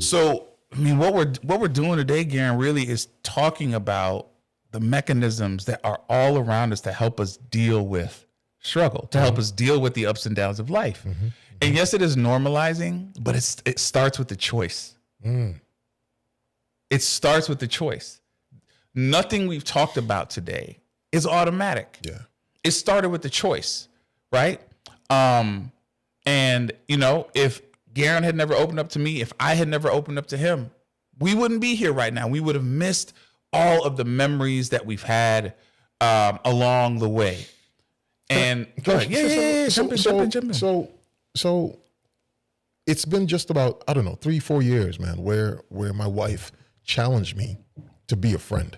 So, I mean, what we're doing today, Gerren, really is talking about the mechanisms that are all around us to help us deal with struggle, to help us deal with the ups and downs of life. And yes, it is normalizing, but it starts with the choice. It starts with the choice. Nothing we've talked about today is automatic. Yeah. It started with the choice, right? And you know, if Gerren had never opened up to me, if I had never opened up to him, we wouldn't be here right now. We would have missed all of the memories that we've had along the way. And go ahead. Yeah. Jump in. So it's been just about, I don't know, 3-4 years, man, where my wife challenged me to be a friend,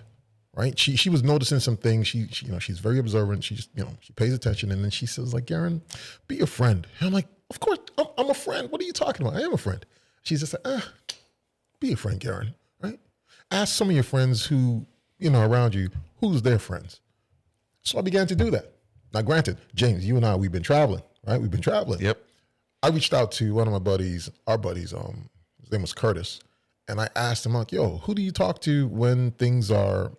right? She was noticing some things. She you know, she's very observant. She just, you know, she pays attention. And then she says, like, Gerren, be a friend. And I'm like, of course, I'm a friend. What are you talking about? I am a friend. She's just like, be a friend, Gerren, right? Ask some of your friends who, you know, around you, who's their friends. So I began to do that. Now, granted, James, you and I, we've been traveling, right? We've been traveling. Yep. I reached out to one of my buddies, his name was Curtis, and I asked him, like, yo, who do you talk to when things are,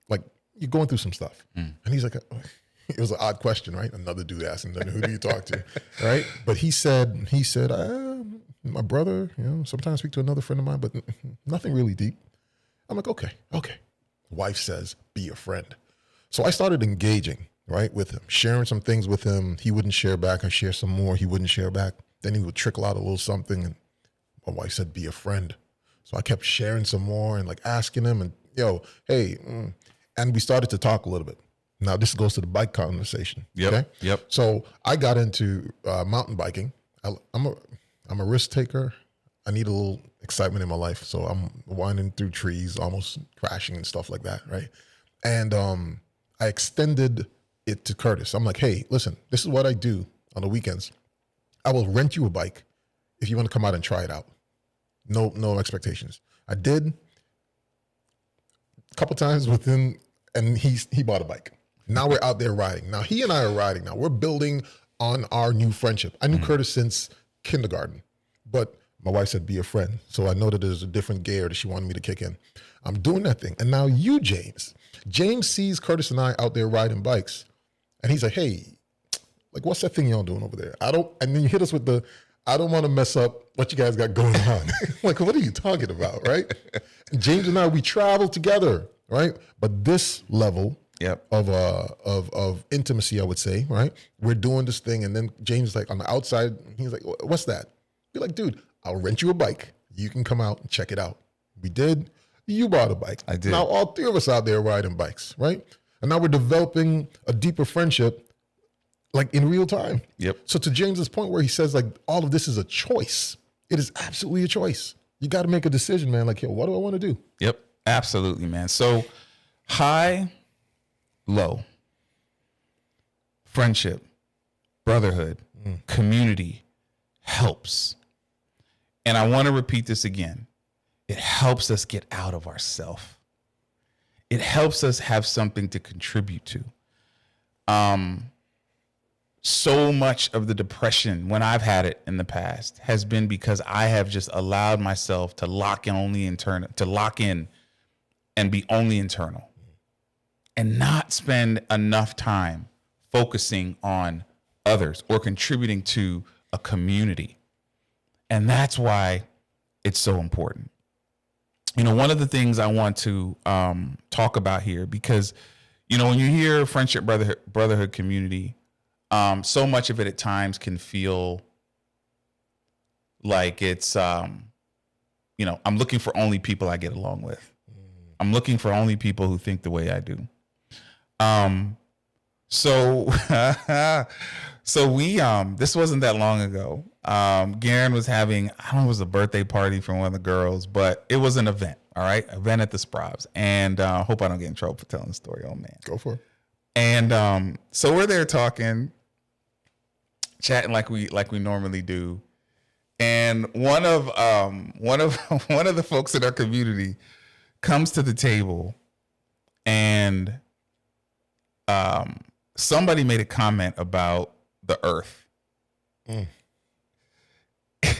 like, you're going through some stuff? And he's like, it was an odd question, right? Another dude asked him, who do you talk to, right? But he said, my brother, you know, sometimes I speak to another friend of mine, but nothing really deep. I'm like, okay. Wife says, be a friend. So I started engaging, right, with him, sharing some things with him. He wouldn't share back. I share some more. He wouldn't share back. Then he would trickle out a little something. And my wife said, be a friend. So I kept sharing some more and like asking him and, yo, hey, and we started to talk a little bit. Now this goes to the bike conversation. Yep. So I got into mountain biking. I'm a risk taker. I need a little excitement in my life. So I'm winding through trees, almost crashing and stuff like that, right? And I extended it to Curtis. I'm like, hey, listen, this is what I do on the weekends. I will rent you a bike if you want to come out and try it out. No expectations. I did a couple times with him, and he bought a bike. Now we're out there riding. Now he and I are riding now. We're building on our new friendship. I knew Curtis since kindergarten, but my wife said, be a friend. So I know that there's a different gear that she wanted me to kick in. I'm doing that thing. And now you, James sees Curtis and I out there riding bikes. And he's like, hey, like, what's that thing y'all doing over there? And then you hit us with I don't want to mess up what you guys got going on. Like, what are you talking about, right? And James and I, we travel together, right? But this level of intimacy, I would say, right? We're doing this thing. And then James is like on the outside, he's like, what's that? You're like, dude, I'll rent you a bike. You can come out and check it out. We did. You bought a bike. I did. Now all three of us out there riding bikes, right? And now we're developing a deeper friendship, like in real time. Yep. So to James's point where he says like, all of this is a choice. It is absolutely a choice. You got to make a decision, man. Like, yo, what do I want to do? Yep. Absolutely, man. So high, low, friendship, brotherhood, community helps. And I want to repeat this again. It helps us get out of ourself. It helps us have something to contribute to. So much of the depression, when I've had it in the past, has been because I have just allowed myself to lock in and be only internal and not spend enough time focusing on others or contributing to a community. And that's why it's so important. You know, one of the things I want to talk about here, because, you know, when you hear friendship, brotherhood, community, so much of it at times can feel like it's, you know, I'm looking for only people I get along with. I'm looking for only people who think the way I do. So we, this wasn't that long ago. Gerren was having, I don't know, it was a birthday party for one of the girls, but it was an event. All right. Event at the Sprauves. And, hope I don't get in trouble for telling the story. Oh man. Go for it. And, so we're there talking, chatting like we normally do. And one of the folks in our community comes to the table, and, somebody made a comment about the earth.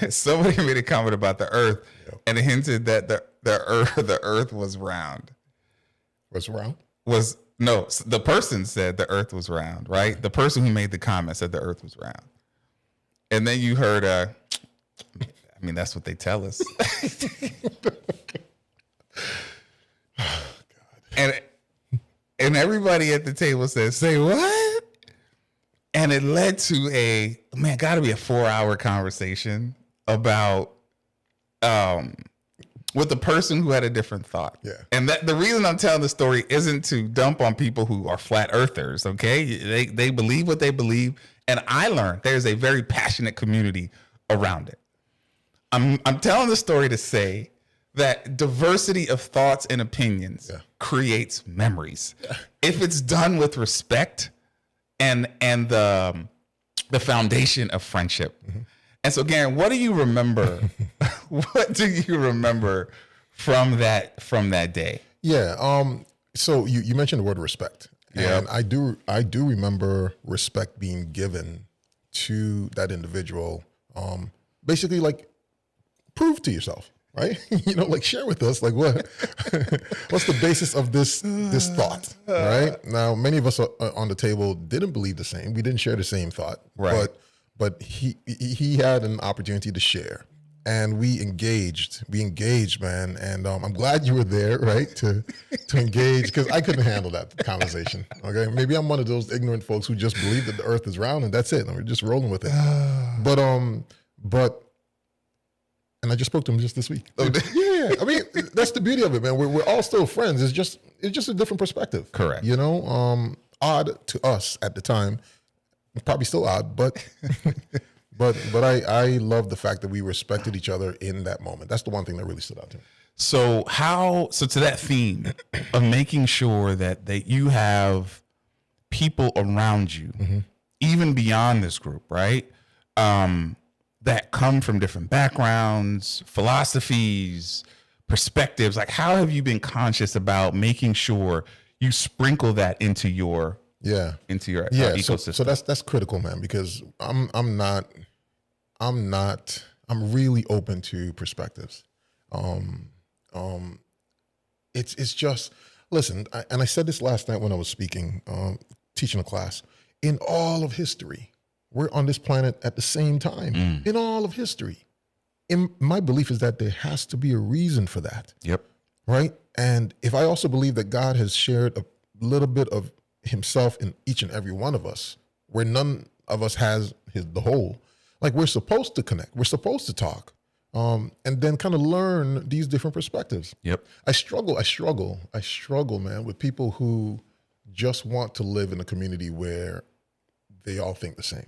somebody made a comment about the Earth, and it hinted that the Earth was round. What's round? No, the person said the Earth was round, right? The person who made the comment said the Earth was round, and then you heard, I mean, that's what they tell us. And everybody at the table said, "Say what?" And it led to got to be a 4-hour conversation about with the person who had a different thought. Yeah. And that the reason I'm telling the story isn't to dump on people who are flat earthers, okay? They believe what they believe. And I learned there's a very passionate community around it. I'm telling the story to say that diversity of thoughts and opinions creates memories. Yeah. If it's done with respect and the foundation of friendship. Mm-hmm. And so, Gerren, what do you remember? What do you remember from that day? Yeah. So you mentioned the word respect, and I do remember respect being given to that individual. Basically, like, prove to yourself, right? Like, share with us, like, what's the basis of this thought, right? Now, many of us on the table didn't believe the same. We didn't share the same thought, right? But he had an opportunity to share, and we engaged, man. And I'm glad you were there, right, to engage, because I couldn't handle that conversation. Okay, maybe I'm one of those ignorant folks who just believe that the Earth is round and that's it, and we're just rolling with it. But and I just spoke to him just this week. Yeah, I mean, that's the beauty of it, man. We're all still friends. It's just a different perspective. Correct. Odd to us at the time. Probably still odd, but I love the fact that we respected each other in that moment. That's the one thing that really stood out to me. So to that theme of making sure that you have people around you, mm-hmm. even beyond this group, right? That come from different backgrounds, philosophies, perspectives. Like, how have you been conscious about making sure you sprinkle that into your ecosystem? So that's critical, man, because I'm really open to perspectives. It's just, listen, and I said this last night when I was speaking, teaching a class. In all of history, we're on this planet at the same time. In all of history. My belief is that there has to be a reason for that. Yep. Right? And if I also believe that God has shared a little bit of himself in each and every one of us, where none of us has the whole, like, we're supposed to connect, we're supposed to talk, and then kind of learn these different perspectives. Yep. I struggle, man, with people who just want to live in a community where they all think the same,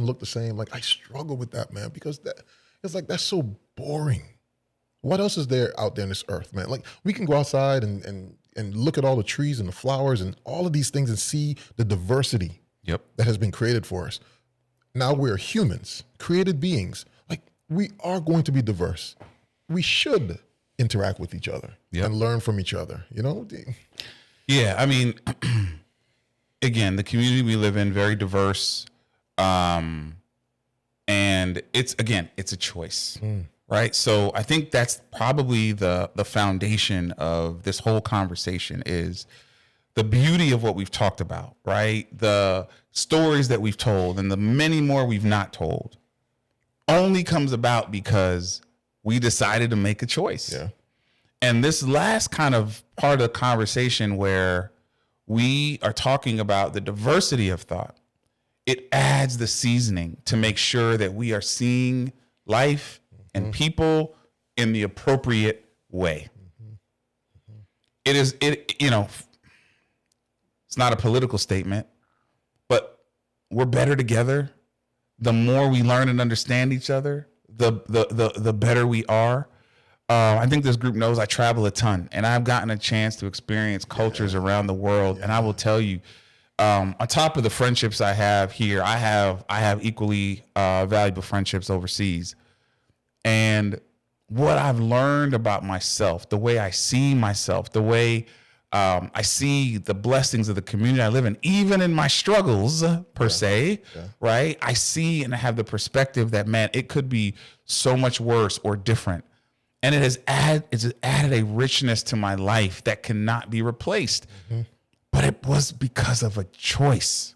look the same. Like, I struggle with that, man, because that's so boring. What else is there out there in this earth, man? Like, we can go outside and look at all the trees and the flowers and all of these things and see the diversity that has been created for us. Now we're humans, created beings. Like, we are going to be diverse. We should interact with each other and learn from each other, Yeah, I mean, again, the community we live in, very diverse. And it's a choice. Right. So I think that's probably the foundation of this whole conversation is the beauty of what we've talked about, right? The stories that we've told and the many more we've not told only comes about because we decided to make a choice. Yeah. And this last kind of part of the conversation where we are talking about the diversity of thought, it adds the seasoning to make sure that we are seeing life and people in the appropriate way. It's not a political statement, but we're better together. The more we learn and understand each other, the better we are. I think this group knows I travel a ton, and I've gotten a chance to experience cultures around the world. And I will tell you, on top of the friendships I have here, I have equally valuable friendships overseas. And what I've learned about myself, the way I see myself, the way I see the blessings of the community I live in, even in my struggles per se, right? I see and I have the perspective that, man, it could be so much worse or different. And it has added a richness to my life that cannot be replaced. But it was because of a choice.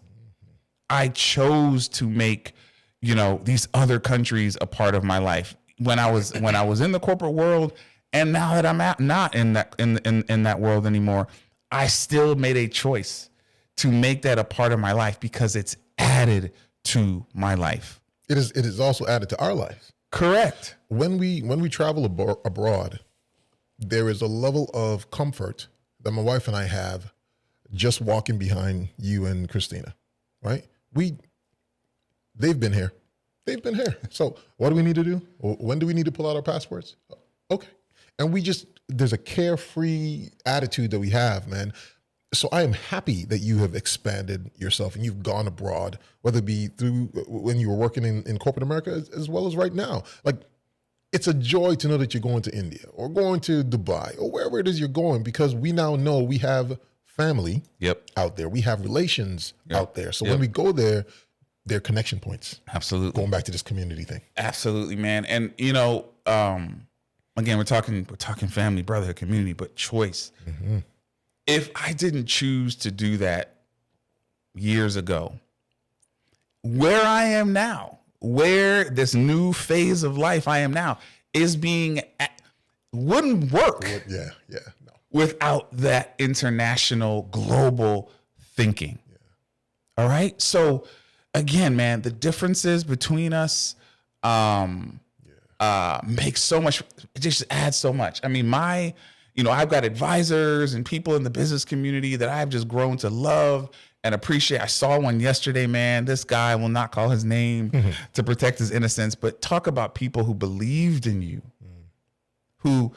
I chose to make, these other countries a part of my life when I was in the corporate world, and now that I'm not in that world anymore. I still made a choice to make that a part of my life because it's added to my life. It is also added to our lives. Correct. When we travel abroad, there is a level of comfort that my wife and I have just walking behind you and Christina, right? They've been here. So what do we need to do? When do we need to pull out our passports? Okay. And there's a carefree attitude that we have, man. So I am happy that you have expanded yourself and you've gone abroad, whether it be through when you were working in corporate America as well as right now. Like, it's a joy to know that you're going to India or going to Dubai or wherever it is you're going, because we now know we have family out there. We have relations out there. So when we go there, they're connection points. Absolutely. Going back to this community thing. Absolutely, man. And, again, we're talking family, brotherhood, community, but choice. If I didn't choose to do that years ago, where I am now, where this new phase of life I am now wouldn't work. No. Without that international global thinking. All right. So again, man, the differences between us makes so much, it just adds so much. I mean, I've got advisors and people in the business community that I've just grown to love and appreciate. I saw one yesterday, man. This guy, will not call his name to protect his innocence, but talk about people who believed in you, who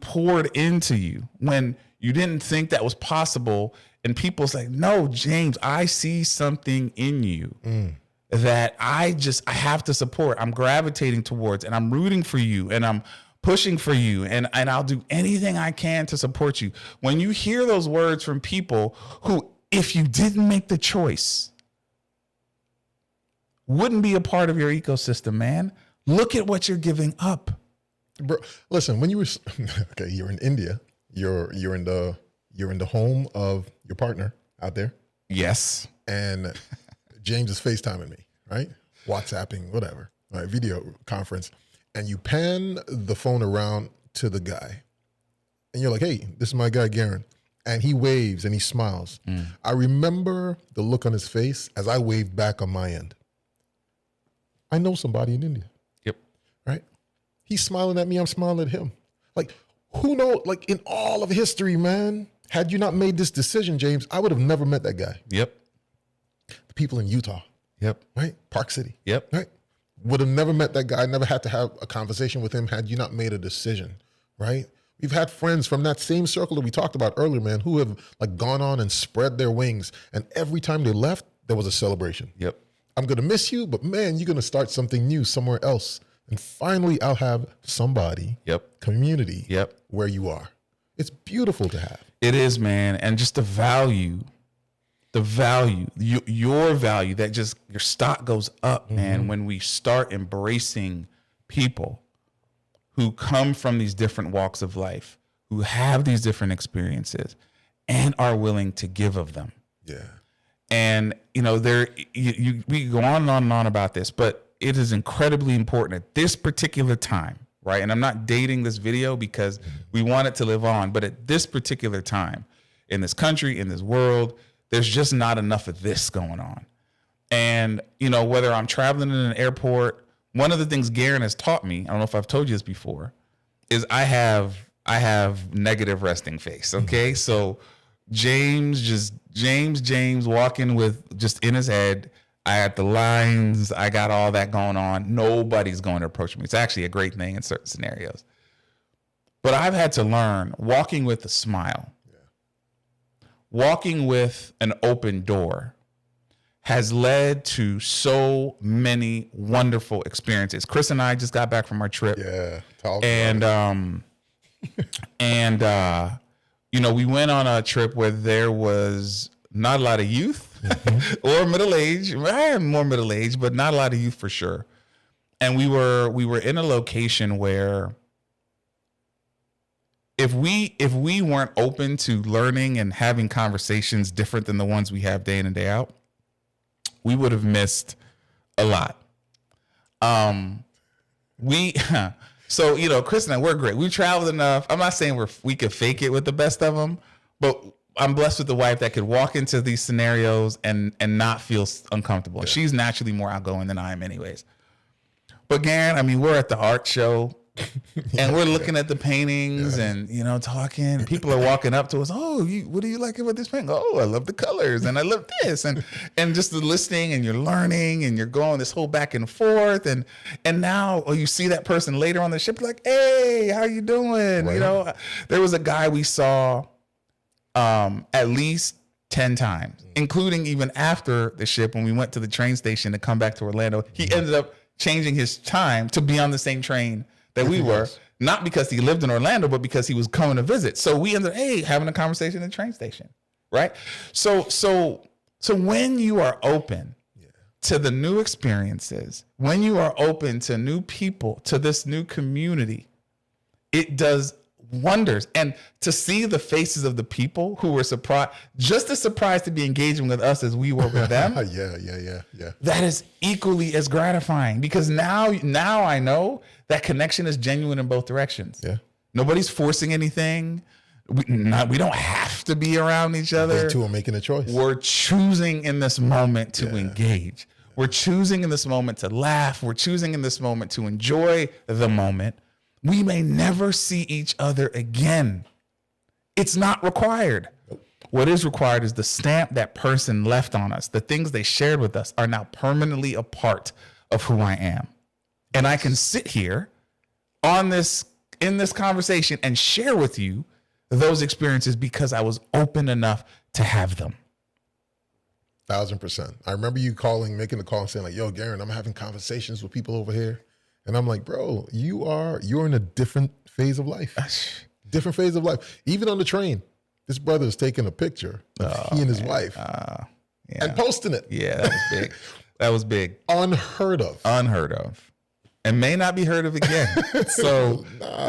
poured into you when you didn't think that was possible. And people's like, no, James, I see something in you that I have to support. I'm gravitating towards, and I'm rooting for you, and I'm pushing for you, and I'll do anything I can to support you. When you hear those words from people who, if you didn't make the choice, wouldn't be a part of your ecosystem, man, look at what you're giving up. Bro, listen, when you were you're in India, you're in the home of your partner out there. Yes. And James is FaceTiming me, right? WhatsApping, whatever, right? Video conference. And you pan the phone around to the guy. And you're like, hey, this is my guy, Gerren. And he waves and he smiles. I remember the look on his face as I waved back on my end. I know somebody in India. Yep. Right? He's smiling at me, I'm smiling at him. Like, who knows, like in all of history, man, had you not made this decision, James, I would have never met that guy. Yep. The people in Utah. Yep. Right? Park City. Yep. Right? Would have never met that guy, never had to have a conversation with him had you not made a decision, right? We've had friends from that same circle that we talked about earlier, man, who have like gone on and spread their wings. And every time they left, there was a celebration. Yep. I'm going to miss you, but man, you're going to start something new somewhere else. And finally, I'll have somebody, community, where you are. It's beautiful to have. It is, man. And just the value, your value, that just your stock goes up, man, when we start embracing people who come from these different walks of life, who have these different experiences and are willing to give of them. Yeah. And, we go on and on about this, but it is incredibly important at this particular time, right? And I'm not dating this video because we want it to live on, but at this particular time in this country, in this world, there's just not enough of this going on. And, whether I'm traveling in an airport, one of the things Gerren has taught me, I don't know if I've told you this before, is I have negative resting face. Okay. So James walking with just in his head, I had the lines, I got all that going on. Nobody's going to approach me. It's actually a great thing in certain scenarios. But I've had to learn walking with a smile, walking with an open door has led to so many wonderful experiences. Chris and I just got back from our trip. Yeah. we went on a trip where there was not a lot of youth or middle age. I am more middle age, but not a lot of youth for sure. And we were in a location where if we weren't open to learning and having conversations different than the ones we have day in and day out, we would have missed a lot. So, Chris and I, we're great. We traveled enough. I'm not saying we could fake it with the best of them, but I'm blessed with a wife that could walk into these scenarios and not feel uncomfortable. Yeah. She's naturally more outgoing than I am anyways. But Gerren, we're at the art show and we're looking at the paintings and, talking. People are walking up to us. Oh, what do you like about this painting? Oh, I love the colors and I love this. And just the listening, and you're learning and you're going this whole back and forth. And now you see that person later on the ship, like, hey, how you doing? Right. There was a guy we saw at least 10 times, including even after the ship when we went to the train station to come back to Orlando. He ended up changing his time to be on the same train that we were, not because he lived in Orlando, but because he was coming to visit. So we ended up, having a conversation at the train station, right? So when you are open to the new experiences, when you are open to new people, to this new community, it does wonders. And to see the faces of the people who were surprised, just as surprised to be engaging with us as we were with them. Yeah. That is equally as gratifying, because now I know that connection is genuine in both directions. Yeah. Nobody's forcing anything. We don't have to be around each other. They two are making a choice. We're choosing in this moment to engage. We're choosing in this moment to laugh. We're choosing in this moment to enjoy the moment. We may never see each other again. It's not required. What is required is the stamp that person left on us. The things they shared with us are now permanently a part of who I am. And I can sit here in this conversation and share with you those experiences because I was open enough to have them. 1,000%. I remember you making the call and saying like, yo, Gerren, I'm having conversations with people over here. And I'm like, bro, you're in a different phase of life. Different phase of life. Even on the train, this brother is taking a picture of he and his wife and posting it. Yeah, that was big. That was big. Unheard of. And may not be heard of again. So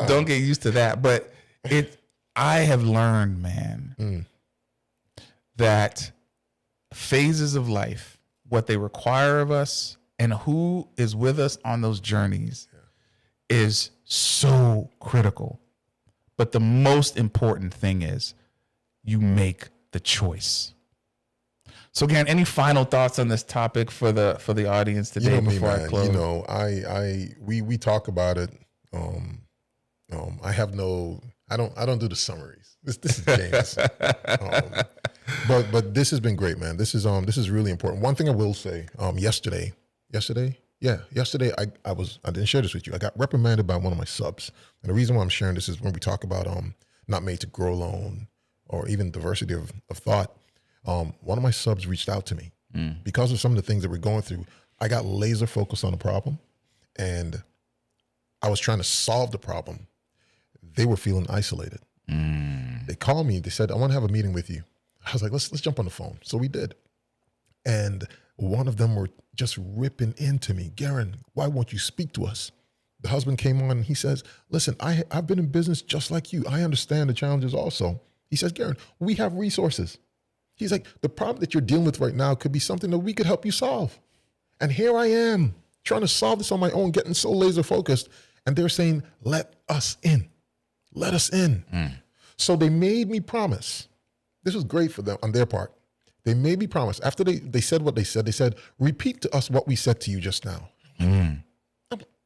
don't get used to that. But I have learned, man, that phases of life, what they require of us, and who is with us on those journeys is so critical. But the most important thing is you make the choice. So again, any final thoughts on this topic for the audience today before I close? We talk about it. I don't do the summaries. This is James. But this has been great, man. This is really important. One thing I will say, yesterday, I didn't share this with you. I got reprimanded by one of my subs. And the reason why I'm sharing this is when we talk about not made to grow alone or even diversity of thought. One of my subs reached out to me because of some of the things that we're going through. I got laser focused on the problem and I was trying to solve the problem. They were feeling isolated. They called me. They said, I want to have a meeting with you. I was like, let's jump on the phone. So we did. And one of them were just ripping into me. Gerren, why won't you speak to us? The husband came on and he says, listen, I've been in business just like you. I understand the challenges also. He says, Gerren, we have resources. He's like, the problem that you're dealing with right now could be something that we could help you solve. And here I am trying to solve this on my own, getting so laser focused. And they're saying, let us in. Let us in. So they made me promise. This was great for them on their part. They made me promise. After they said what they said, repeat to us what we said to you just now.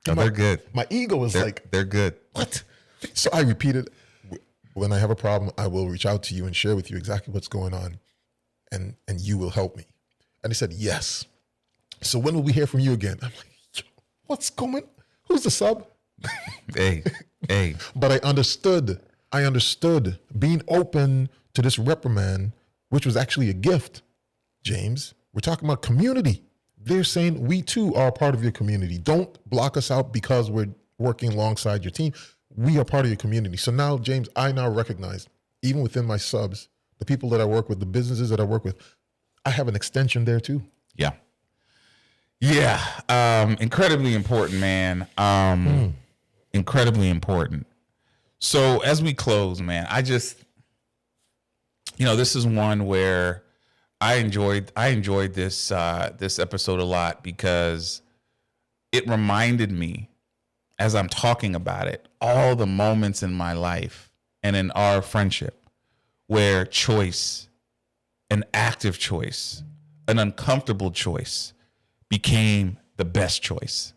They're good. My ego was they're good. What? So I repeated, when I have a problem, I will reach out to you and share with you exactly what's going on. And you will help me. And they said, yes. So when will we hear from you again? I'm like, what's going on? Who's the sub? Hey. But I understood being open to this reprimand, which was actually a gift. James, we're talking about community. They're saying we too are a part of your community. Don't block us out because we're working alongside your team. We are part of your community. So now, James, I now recognize even within my subs, the people that I work with, the businesses that I work with, I have an extension there too. Yeah. Incredibly important, man. Incredibly important. So as we close, man, I just, this is one where I enjoyed this this episode a lot because it reminded me, as I'm talking about it, all the moments in my life and in our friendship where choice, an active choice, an uncomfortable choice became the best choice.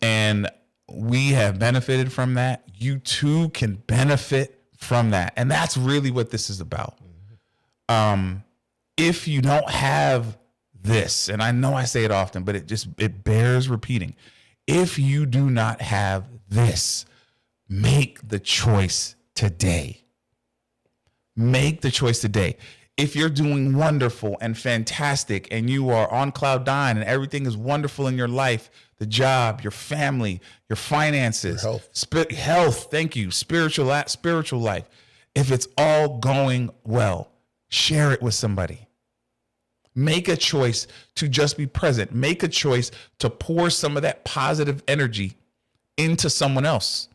And we have benefited from that. You too can benefit from that. And that's really what this is about. If you don't have this, and I know I say it often, but it bears repeating. If you do not have this, make the choice today. Make the choice today. If you're doing wonderful and fantastic and you are on cloud nine and everything is wonderful in your life, the job, your family, your finances, your health, health, thank you, spiritual life. If it's all going well, share it with somebody. Make a choice to just be present. Make a choice to pour some of that positive energy into someone else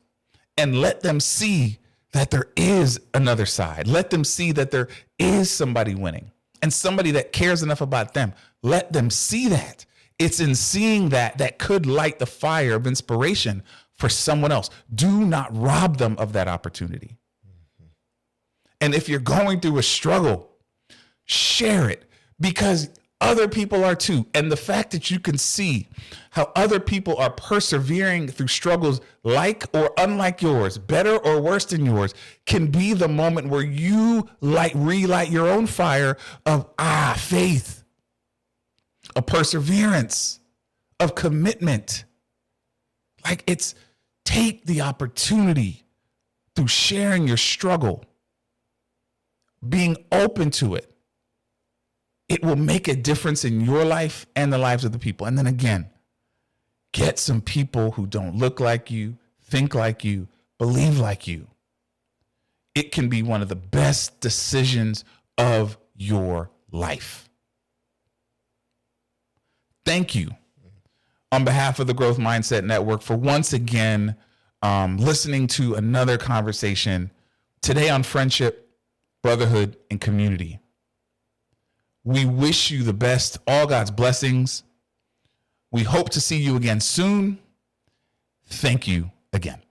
and let them see that there is another side. Let them see that there is somebody winning and somebody that cares enough about them. Let them see that. It's in seeing that could light the fire of inspiration for someone else. Do not rob them of that opportunity. And if you're going through a struggle, share it because other people are too. And the fact that you can see how other people are persevering through struggles like or unlike yours, better or worse than yours, can be the moment where you relight your own fire of faith, of perseverance, of commitment. Like it's take the opportunity through sharing your struggle, being open to it. It will make a difference in your life and the lives of the people. And then again, get some people who don't look like you, think like you, believe like you. It can be one of the best decisions of your life. Thank you on behalf of the Growth Mindset Network for once again listening to another conversation today on friendship, brotherhood, and community. We wish you the best, all God's blessings. We hope to see you again soon. Thank you again.